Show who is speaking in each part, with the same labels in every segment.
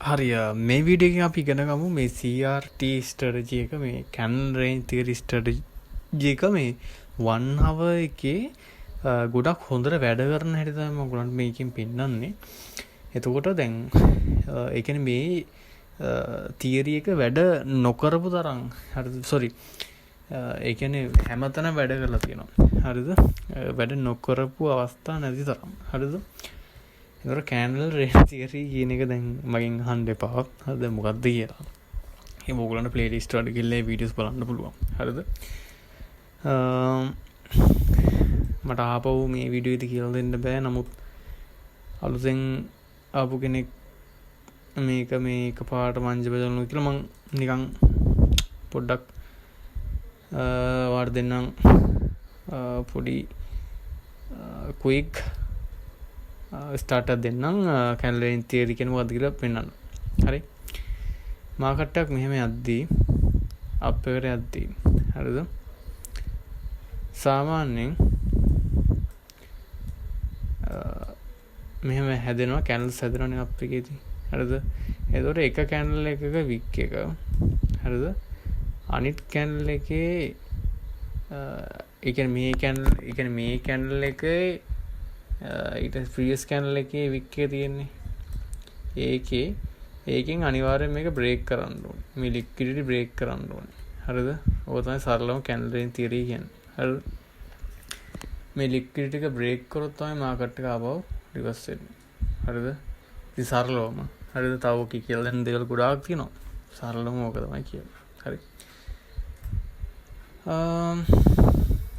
Speaker 1: හරි මේ වීඩියෝ එකෙන් අපි ඉගෙන ගමු මේ CRT ස්ට්‍රැටජි එක මේ Cannon Range Theory ස්ට්‍රැටජි එක මේ 1 hour එකේ ගොඩක් හොඳට වැඩ කරන හැටි තමයි මම ඔයගලන්ට මේකෙන් පෙන්නන්නේ. එතකොට දැන් ඒ කියන්නේ මේ තියරි එක වැඩ නොකරපු තරම් හරිද සෝරි ඒ කියන්නේ හැමතැනම වැඩ කරලා තියෙනවා. හරිද? වැඩ නොකරපු අවස්ථා නැති තරම්. හරිද? ඒතර කැන්ඩල් රේන්ජ් තියරි කියන එක දැන් මගෙන් අහන්න එපා. හරිද? මොකක්ද කියලා. එහෙනම් ඔයගොල්ලන්ට ප්ලේලිස්ට් වලට ගිහලා මේ වීඩියෝස් බලන්න පුළුවන්. හරිද? මට ආපහු මේ වීඩියෝ එක කියලා දෙන්න බෑ. නමුත් අලුතෙන් ආපු කෙනෙක් මේක එකපාරට මංජ බෙදනවා කියලා මං නිකන් පොඩ්ඩක් වාට දෙන්නම් පොඩි ක්වික් ස්ටාර්ටර් දෙන්නම් කැන්ඩල් රේන්ජ් තියරි කියන මොකක්ද කියලා පෙන්නන්න. හරි. මාකට් එකක් මෙහෙම යද්දී අප් එකට යද්දී හරිද? සාමාන්‍යයෙන් මෙහෙම හැදෙනවා කැන්ඩල්ස් හැදෙනවානේ අප් එකේදී. හරිද? එතකොට එක කැන්ඩල් එකක වික් එක හරිද? අනිත් කැන්ඩල් එකේ ඒ කියන්නේ මේ කැන්ඩල් එකේ ඊට ප්‍රීවියස් කැන්ඩල් එකේ වික් එක තියෙන්නේ. ඒකෙන් අනිවාර්යෙන් මේක බ්‍රේක් කරන්න ඕනේ. මේ ලික්විඩිටි බ්‍රේක් කරන්න ඕනේ. හරිද? ඕක තමයි සරලවම කැන්ඩල් රේන්ජ් තියරි කියන්නේ. හරිද? මේ ලික්විඩිටි එක බ්‍රේක් කරොත් තමයි මාකට් එක ආපහු රිවර්ස් වෙන්නේ. හරිද? ඉතින් සරලවම. හරිද? තව ඔක කියලා දෙන්න දේවල් ගොඩාක් තියෙනවා. සරලවම ඕක තමයි කියන්නේ. හරි.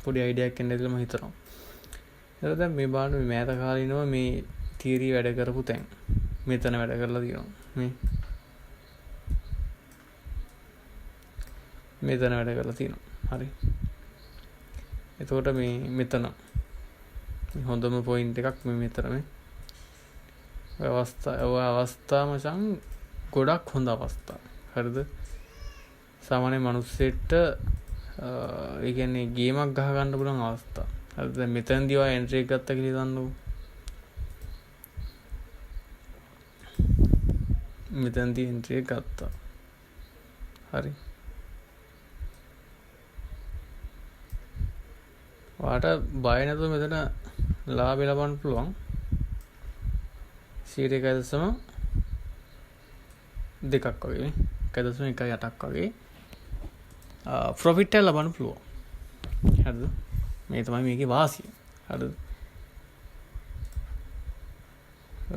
Speaker 1: පොඩි අයිඩියා එකක් එන්න කියලා මම හිතනවා. ඒක දැන් මේ බලන්න මේ මෑත කාලිනව මේ තියරි වැඩ කරපු තැන් මෙතන වැඩ කරලා තියෙනවා. මෙතන වැඩ කරලා තියෙනවා. හරි. එතකොට මේ මෙතන හොඳම පොයින්ට් එකක් මෙතන මේ අවස්ථා මචං ගොඩක් හොඳ අවස්ථා. හරිද? සාමාන්‍ය මිනිස්සෙට ඒ කියන්නේ ගේමක් ගහ ගන්න පුළුවන් අවස්ථා. හරිද? දැන් මෙතනදී ඔය එන්ට්‍රි එක ගත්ත කියලා හිතන්නකෝ. මෙතනදී එන්ට්‍රි එක ගත්තා. හරි. ඔයාට බය නැතුව මෙතන ලාභය ලබන්න පුළුවන්. 1.2ක් වගේ 1.18ක් වගේ ප්‍රොෆිට් එක ලබන්න පුළුවන්. හරිද? මේ තමයි මේකේ වාසිය. හරිද?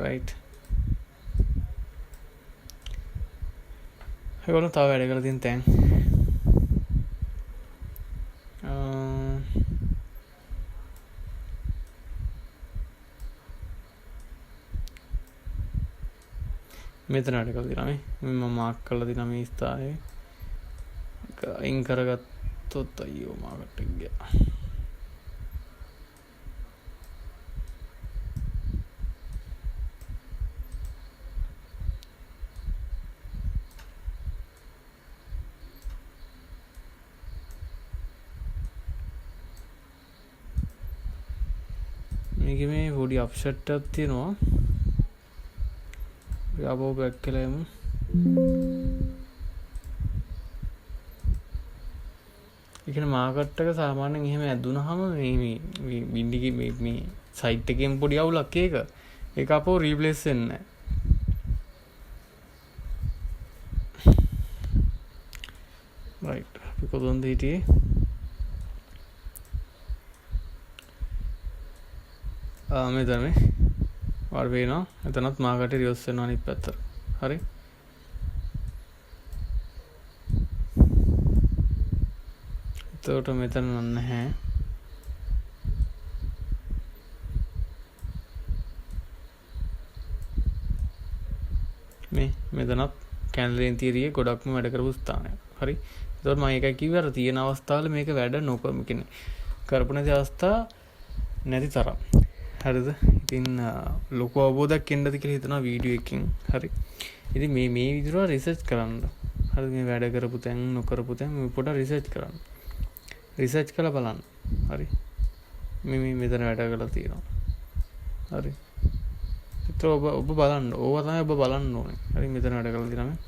Speaker 1: රයිට්. ඒගොල්ලෝ තව වැඩ කරලා තියෙන තැන් මෙතන වැඩ කරලා තියෙනවා මේ මම මාක් කරලා තියෙනවා මේ ස්ථානයේ අයින් කරගත්තොත් අයියෝ මාකට් එක ගියා. මේකේ මේ පොඩි අප්සෙට් එකක් තියෙනවා. ආපහු බැක් කළා යමු. ඒ කියන්නේ මාකට් එක සාමාන්‍යයෙන් එහෙම ඇදුනහම මේ බින්ඩිගේ මේ සයිට් එකෙන් පොඩි අවුලක් ඒක ආපහු රීප්ලේස් වෙන්නේ නැහැ. රයිට්. අපි කොතනද හිටියේ? මෙතන මේ වල වෙනවා. එතනත් මාකට් එක රිවර්ස් වෙනවා අනිත් පැත්තට. හරි. එතකොට මෙතන නැහැ. මෙතනත් කැන්ඩල් රේන්ජ් තියරියේ ගොඩක්ම වැඩ කරපු ස්ථානයක්. හරි. එතකොට මම ඒකයි කිව්වේ අර තියෙන අවස්ථාවල මේක වැඩ නොකරමු කියන්නේ. කරපු නැති අවස්ථා නැති තරම්. හරිද? ඉතින් ලොකු අවබෝධයක් එන්නද කියලා හිතනවා වීඩියෝ එකකින්. හරි. ඉතින් මේ විදිහට රිසර්ච් කරන්න. හරිද? මේ වැඩ කරපු තැන් නොකරපු තැන් මේ පොඩ්ඩක් රිසර්ච් කරන්න. රිසර්ච් කරලා බලන්න. හරි. මේ මෙතන වැඩ කරලා තියෙනවා. හරි. ඔබ බලන්න ඕවා තමයි ඔබ බලන්න ඕනේ. හරි මෙතන වැඩ කරලා තියෙනවා.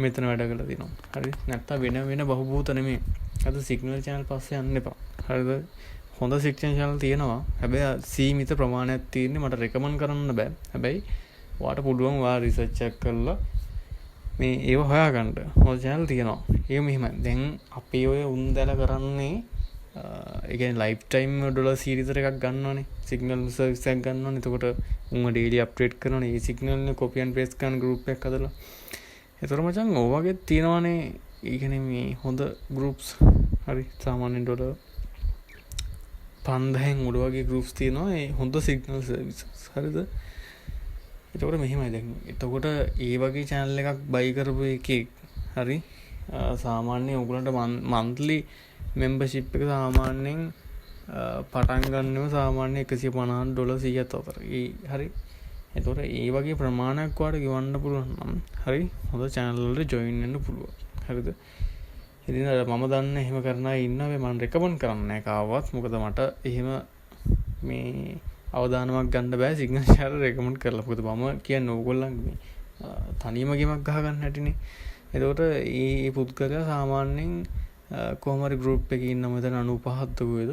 Speaker 1: මෙතන වැඩ කරලා තියෙනවා. හරි නැත්තම් වෙන බහුබූත නෙමෙයි. අද සිග්නල් channel පස්සේ යන්න එපා. හරිද? හොඳ සිග්නල් channel තියෙනවා. හැබැයි සීමිත ප්‍රමාණයක් තියෙන්නේ මට රෙකමන්ඩ් කරන්න බෑ. හැබැයි ඔයාට පුළුවන් ඔයා රිසර්ච් එකක් කරලා මේ ඒව හොයාගන්න. හොඳ channel තියෙනවා. ඒක මෙහෙමයි. දැන් අපේ ඔය උන්දැල කරන්නේ ඒ කියන්නේ ලයිෆ් ටයිම් ඩොලර් සීරීස් එකක් ගන්නවනේ. සිග්නල් සර්විස් එකක් ගන්නවනේ. එතකොට උන්ව ඩේලි අප්ඩේට් කරනවනේ. ඒ සිග්නල් නේ කොපි ඇන්ඩ් පේස්ට් කරන ගෲප් එකක් හදලා. එතකොට මචං ඔය වගේ තියෙනවනේ. ඒ කියන්නේ මේ හොඳ ගෲප්ස්. හරි සාමාන්‍යයෙන් ඩොලර් 5000න් උඩ වගේ ගෲප්ස් තියෙනවා. ඒ හොඳ සිග්නල් සර්විස්. හරිද? එතකොට මෙහෙමයි දැන්. එතකොට ඒ වගේ channel එකක් බයි කරපු එකේ හරි සාමාන්‍යයෙන් ඔයගලන්ට monthly membership එක සාමාන්‍යයෙන් පටන් ගන්නව සාමාන්‍ය $150 100ක් අතර. ඒ හරි. එතකොට ඒ වගේ ප්‍රමාණයක් වාට ගෙවන්න පුළුවන් නම් හරි හොඳ channel වලට join වෙන්න පුළුවන්. හරිද? ඉතින් මම දන්න එහෙම කරන අය ඉන්නවා. මම රෙකමන්ඩ් කරන්නේ නැහැ කාවවත්. මොකද මට එහෙම මේ අවදානමක් ගන්න බෑ සිග්නල් channel රෙකමන්ඩ් කරලා. මොකද මම කියන්නේ ඕගොල්ලන්ගේ තනියම ගේමක් ගහ ගන්න හැටිනේ. එතකොට මේ පුද්ගලයා සාමාන්‍යයෙන් කොහොම හරි ගෲප් එකේ ඉන්න මෙතන 95ක් දුවේද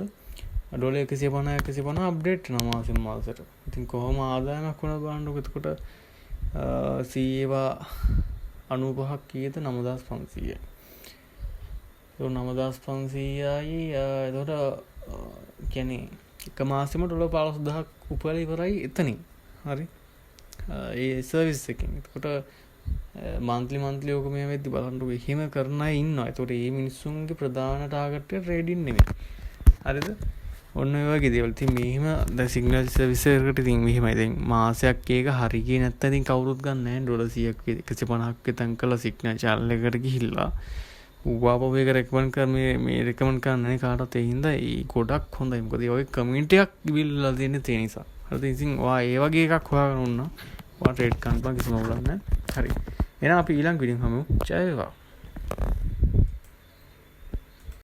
Speaker 1: ඩොලර් 150 අප්ඩේට් වෙනවා මාසෙන් මාසෙට. ඉතින් කොහොම ආදායමක් වුණා බලන්නකො. එතකොට සීවා 95ක් කීයද 9500යි. ඒක 9500යි. එතකොට කියන්නේ එක මාසෙම ඩොලර් 15000ක් උපයලා ඉවරයි එතනින්. හරි. ඒ සර්විස් එකෙන්. එතකොට මන්ත්ලි ඔක මේ වෙද්දි බලන්නකො එහෙම කරන අය ඉන්නවා. ඒතකොට මේ මිනිස්සුන්ගේ ප්‍රධාන ටාගට් එක ට්‍රේඩින් නෙමෙයි. හරිද? ඔන්න ඔය වගේ දේවල්. ඉතින් මෙහෙම දැන් සිග්නල් සර්විස් එකකට ඉතින් මෙහෙමයි. දැන් මාසයක් ඒක හරි ගියේ නැත්නම් ඉතින් කවුරුත් ගන්න නැහැ. ඩොලර් 100ක් 150ක් විතර කළා සිග්නල් channel එකකට ගිහිල්ලා. ඌවාපෝ එක රෙකමන්ඩ් කර මේ රෙකමන්ඩ් කරන්නේ කාටවත් ඒ හින්දා ඒ ගොඩක් හොඳයි. මොකද ඔය කමියුනිටි එකක් ඉවිල්ලා තියෙන තේ නිසා. හරිද? ඉතින් ඔයා ඒ වගේ එකක් හොයාගෙන උන්නා. ඔයා ට්‍රේඩ් කරන්න බෑ කිසිම ප්‍රශ්නයක් නැහැ. හරි. එහෙනම් අපි ඊළඟ වීඩියෝ හමු. ජය වේවා.